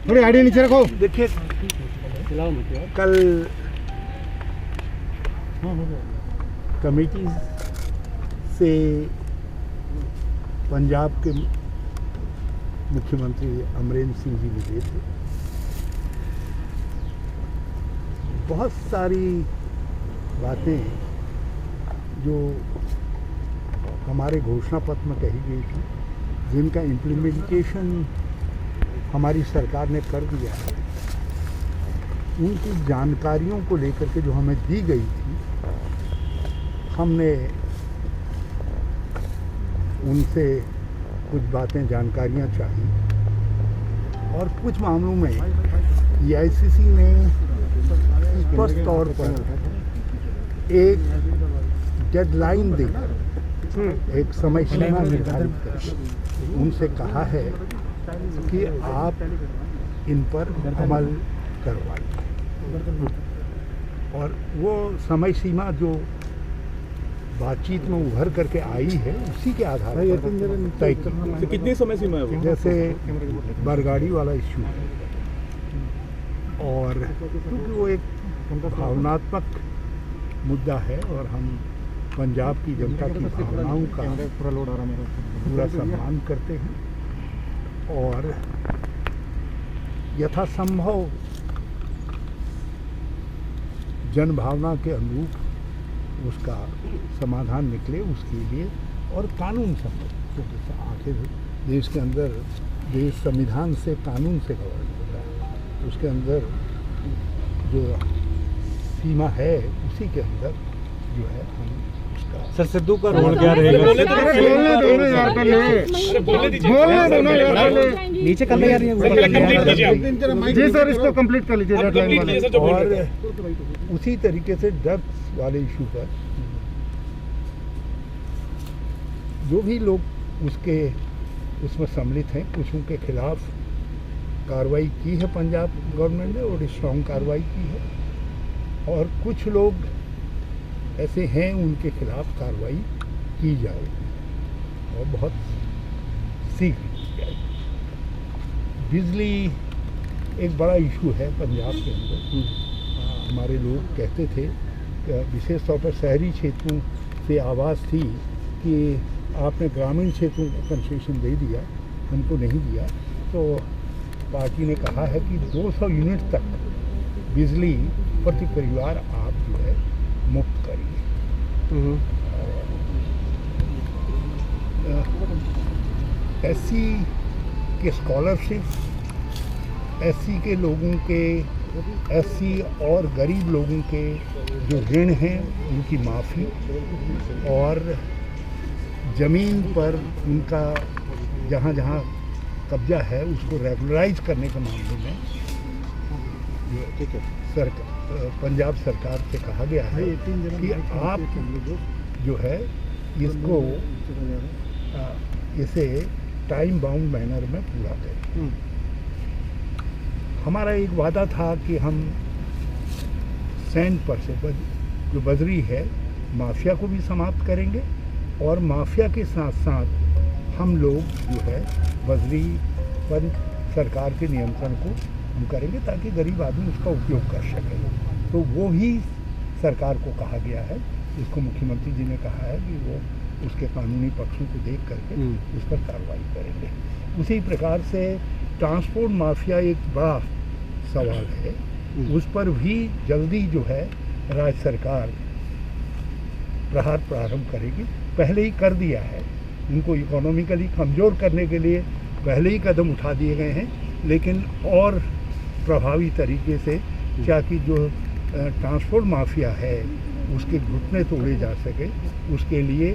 थोड़ी आइडिया नीचे रखो। देखिए, कल कमेटी से पंजाब के मुख्यमंत्री अमरेंद्र सिंह जी मिले थे। बहुत सारी बातें जो हमारे घोषणा पत्र में कही गई थी, जिनका इम्प्लीमेंटेशन हमारी सरकार ने कर दिया है, उनकी जानकारियों को लेकर के जो हमें दी गई थी, हमने उनसे कुछ बातें जानकारियां चाही और कुछ मामलों में EICC ने स्पष्ट तौर पर एक डेडलाइन देकर, एक समय सीमा निर्धारित कर उनसे कहा है कि आप इन पर अमल करवाइए। और वो समय सीमा जो बातचीत में उभर करके आई है, उसी के आधार पर तय करना। तो कितनी समय सीमा है वो? जैसे बरगाड़ी वाला इश्यू है, और क्योंकि वो एक भावनात्मक मुद्दा है और हम पंजाब की जनता की भावनाओं का पूरा सम्मान करते हैं और यथासंभव जन भावना के अनुरूप उसका समाधान निकले, उसके लिए और कानून सम्मत, क्योंकि आखिर देश के अंदर देश संविधान से, कानून से गवर्न होता है, उसके अंदर जो सीमा है उसी के अंदर जो है हम उसका। सर, सिद्धू का रोल क्या रहेगा? नीचे कर ले यार, जी सर, इसको कंप्लीट कर लीजिए। और उसी तरीके से ड्रग्स वाले इशू पर जो भी लोग उसमें सम्मिलित हैं, कुछ उनके खिलाफ कार्रवाई की है पंजाब गवर्नमेंट ने और स्ट्रॉन्ग कार्रवाई की है, और कुछ लोग ऐसे हैं उनके खिलाफ कार्रवाई की जाएगी और बहुत शीघ्र की जाएगी। बिजली एक बड़ा इशू है पंजाब के अंदर। हमारे लोग कहते थे, विशेष तौर पर शहरी क्षेत्रों से आवाज़ थी कि आपने ग्रामीण क्षेत्रों को कंसेशन दे दिया, हमको नहीं दिया। तो पार्टी ने कहा है कि 200 यूनिट तक बिजली प्रति परिवार आप जो है मुफ्त करिए। SC के स्कॉलरशिप, SC के लोगों के, SC और गरीब लोगों के जो ऋण हैं उनकी माफ़ी, और ज़मीन पर उनका जहाँ जहाँ कब्जा है उसको रेगुलराइज करने के मामले में पंजाब सरकार से कहा गया है कि आप जो है इसको इसे टाइम बाउंड मैनर में पूरा करें। हमारा एक वादा था कि हम सैंड पर से जो बजरी है माफिया को भी समाप्त करेंगे, और माफिया के साथ साथ हम लोग जो है बजरी पर सरकार के नियंत्रण को हम करेंगे ताकि गरीब आदमी उसका उपयोग कर सके। तो वो ही सरकार को कहा गया है, इसको मुख्यमंत्री जी ने कहा है कि वो उसके कानूनी पक्षों को देख करके उस पर कार्रवाई करेंगे। उसी प्रकार से ट्रांसपोर्ट माफिया एक बड़ा सवाल है, उस पर भी जल्दी जो है राज्य सरकार प्रहार प्रारंभ करेगी। पहले ही कर दिया है, उनको इकोनॉमिकली कमज़ोर करने के लिए पहले ही कदम उठा दिए गए हैं, लेकिन और प्रभावी तरीके से ताकि जो ट्रांसपोर्ट माफिया है उसके घुटने तोड़े जा सके, उसके लिए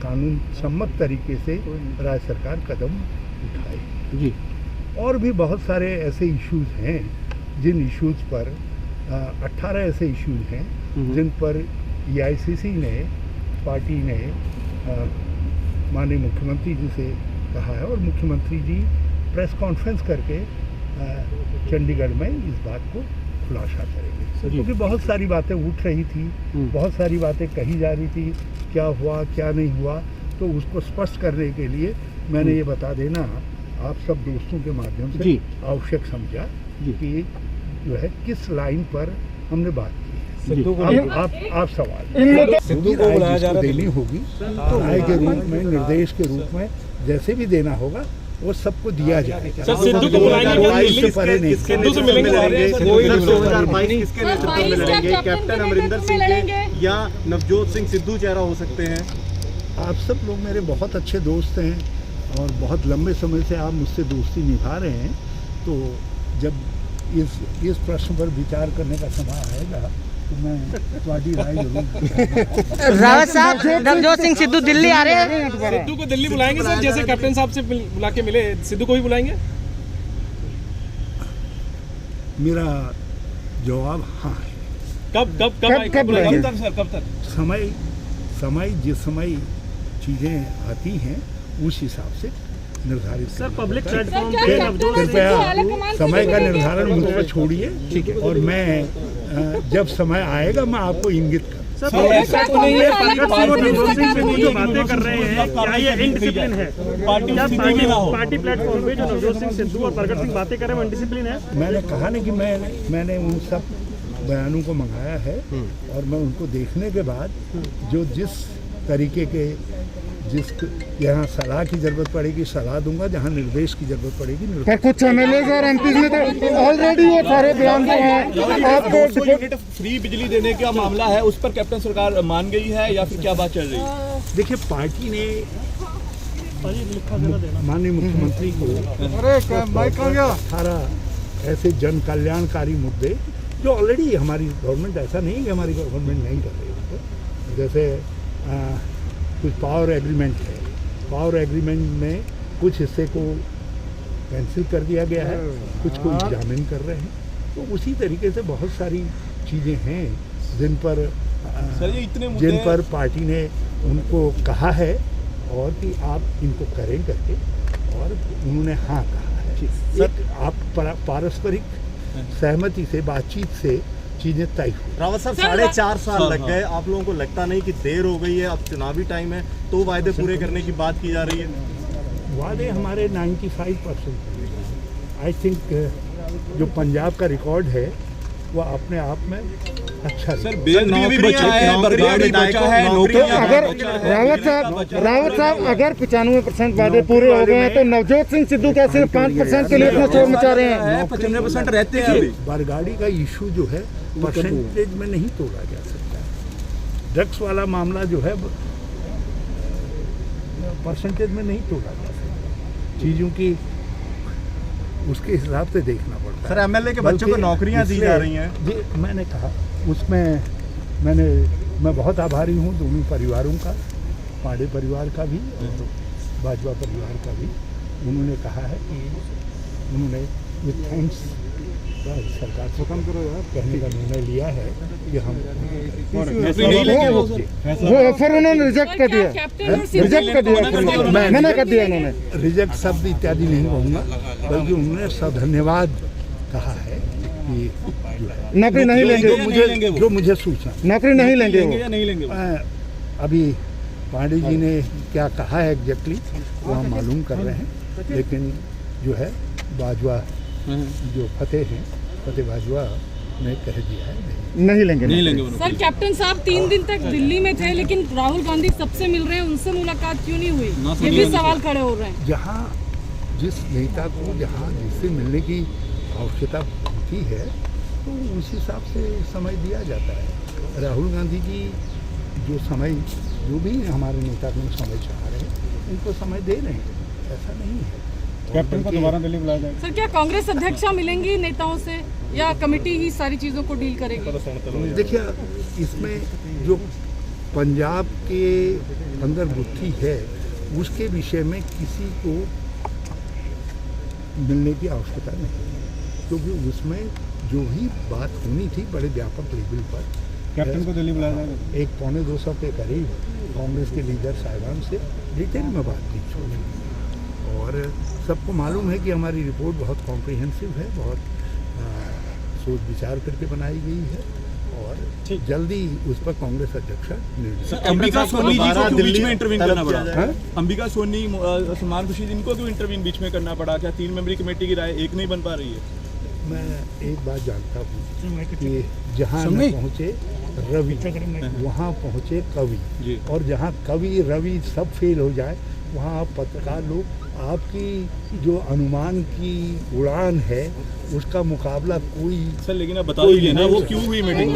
कानून सम्मत तरीके से राज्य सरकार कदम उठाए जी। और भी बहुत सारे ऐसे इश्यूज हैं जिन इश्यूज पर 18 ऐसे इश्यूज हैं जिन पर EICC ने, पार्टी ने माननीय मुख्यमंत्री जी से कहा है, और मुख्यमंत्री जी प्रेस कॉन्फ्रेंस करके चंडीगढ़ में इस बात को खुलासा करेंगे, क्योंकि बहुत सारी बातें उठ रही थी, बहुत सारी बातें कही जा रही थी, क्या हुआ क्या नहीं हुआ, तो उसको स्पष्ट करने के लिए मैंने ये बता देना आप सब दोस्तों के माध्यम से जी। आवश्यक समझा कि जो है किस लाइन पर हमने बात की है। सिद्धू को आप सवाल इन लोगों सिद्धू को बुलाया जा रहा है, देनी होगी तो राय के रूप में, निर्देश के रूप में जैसे भी देना होगा वो सबको दिया जाएगा। सर, सिद्धू को बुलाएंगे इससे परे नहीं। सिद्धू से मिलेंगे 2022 किसके नेतृत्व में लड़ेंगे? कैप्टन अमरिंदर सिंह के या नवजोत सिंह सिद्धू चेहरा हो सकते हैं? आप सब लोग मेरे बहुत अच्छे दोस्त हैं और बहुत लंबे समय से आप मुझसे दोस्ती निभा रहे हैं, तो जब इस प्रश्न पर विचार करने का समय आएगा तो मैं तुम्हारी राय जरूर। रावत साहब, नवजोत सिंह सिद्धू दिल्ली आ रहे हैं। सिद्धू को दिल्ली बुलाएंगे सर, जैसे कैप्टन साहब से बुला के मिले, सिद्धू को भी बुलाएंगे? मेरा जवाब हाँ है। कब बुलाएंगे सर? कब तक? समय जिस समय चीज़ें आती हैं उस हिसाब से निर्धारित। सर, पब्लिक प्लेटफॉर्म कृपया समय का निर्धारण मुझ पर छोड़िए, ठीक है, और मैं जब समय आएगा मैं आपको इंगित कर। सर, ऐसा तो नहीं है नवजोत सिंह सिद्धू जो बातें कर रहे हैं, क्या ये इनडिसिप्लिन है? पार्टी प्लेटफॉर्म पे जो नवजोत सिंह सिद्धू और प्रगट सिंह बातें कर रहे हैं, इनडिसिप्लिन है? मैंने कहा नहीं कि मैंने उन सब बयानों को मंगाया है और मैं उनको देखने के बाद जो जिस तरीके के यहाँ सलाह की जरूरत पड़ेगी सलाह दूंगा, जहाँ निर्देश की जरूरत पड़ेगी निर्देश। पर कुछ एमएलए और एमपी में तो ऑलरेडी वो सारे बयान जो हैं आपको यूनिट फ्री बिजली देने का मामला है, उस पर कैप्टन सरकार मान गई है या फिर क्या बात चल रही है? देखिए, पार्टी ने माननीय मुख्यमंत्री को 18 ऐसे जन कल्याणकारी मुद्दे जो ऑलरेडी हमारी गवर्नमेंट, ऐसा नहीं कि हमारी गवर्नमेंट नहीं कर रही है, जैसे कुछ पावर एग्रीमेंट है, पावर एग्रीमेंट में कुछ हिस्से को कैंसिल कर दिया गया है, कुछ को एग्जामिन कर रहे हैं, तो उसी तरीके से बहुत सारी चीज़ें हैं जिन पर पार्टी ने उनको कहा है और कि आप इनको करें करके, और उन्होंने हाँ कहा है। सर, आप पारस्परिक सहमति से, बातचीत से चीजें तय हुई। रावत साहब, 4.5 साल लग गए, आप लोगों को लगता नहीं कि देर हो गई है? अब चुनावी टाइम है तो वायदे पूरे करने की बात की जा रही है। वादे हमारे 95% आई थिंक जो पंजाब का रिकॉर्ड है वो अपने आप में अच्छा है। सर, नौकरी बचा है, बरगढ़ भी बचा है, नौकरियां अगर रावत साहब अगर 95% वादे पूरे हो गए हैं तो नवजोत सिंह सिद्धू क्या सिर्फ 5% के लिए इतना शोर मचा रहे हैं? 95% रहते हैं अभी। बरगाड़ी का इशू जो है परसेंटेज में नहीं तोड़ा जा सकता है। ड्रग्स वाला मामला जो है परसेंटेज में नहीं तोड़ा जा सकता, चीज़ों की उसके हिसाब से देखना पड़ता है। सर, एमएलए के बच्चों को नौकरियां दी जा रही हैं। जी, मैंने कहा उसमें मैं बहुत आभारी हूँ दोनों परिवारों का, पांडे परिवार का भी और बाजवा परिवार का भी। उन्होंने कहा है कि उन्होंने विद थैंक्स सरकार से कहने का निर्णय लिया है कि हम वो ऑफर उन्होंने रिजेक्ट कर दिया, मना कर दिया उन्होंने। रिजेक्ट शब्द इत्यादि नहीं कहूँगा, बल्कि उन्होंने धन्यवाद कहा है कि नौकरी नहीं लेंगे, जो मुझे सूचना नौकरी नहीं लेंगे या नहीं लेंगे? अभी पांडे जी ने क्या कहा है एग्जैक्टली वो हम मालूम कर रहे हैं, लेकिन जो है बाजवा जो फतेह बाजवा ने कह दिया है नहीं लेंगे। सर, कैप्टन साहब 3 दिन तक दिल्ली में थे, लेकिन राहुल गांधी सबसे मिल रहे हैं, उनसे मुलाकात क्यों नहीं हुई? ये भी सवाल खड़े हो रहे हैं। जहाँ जिस नेता को जहाँ जिससे मिलने की आवश्यकता होती है तो उस हिसाब से समय दिया जाता है। राहुल गांधी जी जो भी हमारे नेता को समय चाह रहे हैं उनको समय दे रहे हैं, ऐसा नहीं है। कैप्टन को दोबारा दिल्ली बुलाया जाएगा। सर, क्या कांग्रेस अध्यक्षा मिलेंगी नेताओं से या कमेटी ही सारी चीजों को डील करेगी? देखिए, इसमें जो पंजाब के अंदर बुद्धि है उसके विषय में किसी को मिलने की आवश्यकता नहीं, क्योंकि उसमें जो ही बात होनी थी बड़े व्यापक लेवल पर कैप्टन को दिल्ली बुलाया जाएगा। 1-2 के करीब कांग्रेस के लीडर साहिबान से डिटेल में बात की छोड़ी, और सबको मालूम है कि हमारी रिपोर्ट बहुत कॉम्प्रिहेंसिव है, बहुत सोच विचार करके बनाई गई है, और जल्दी उस पर कांग्रेस अध्यक्ष निर्णय। सर, अंबिका सोनी जी को क्यों बीच में इंटरवीन करना पड़ा? हाँ? अंबिका सोनी, सलमान खुर्शीद, इनको क्यों इंटरवीन बीच में करना पड़ा? क्या 3 मेंबरी कमेटी की राय एक नहीं बन पा रही है? मैं एक बात जानता हूँ कि जहाँ न पहुँचे रवि वहाँ पहुँचे कवि, और जहाँ कवि रवि सब फेल हो जाए वहाँ आप पत्रकार लोग आपकी जो अनुमान की उड़ान है उसका मुकाबला कोई। सर लेकिन आप बता दीजिए ना वो क्यों हुई मीटिंग?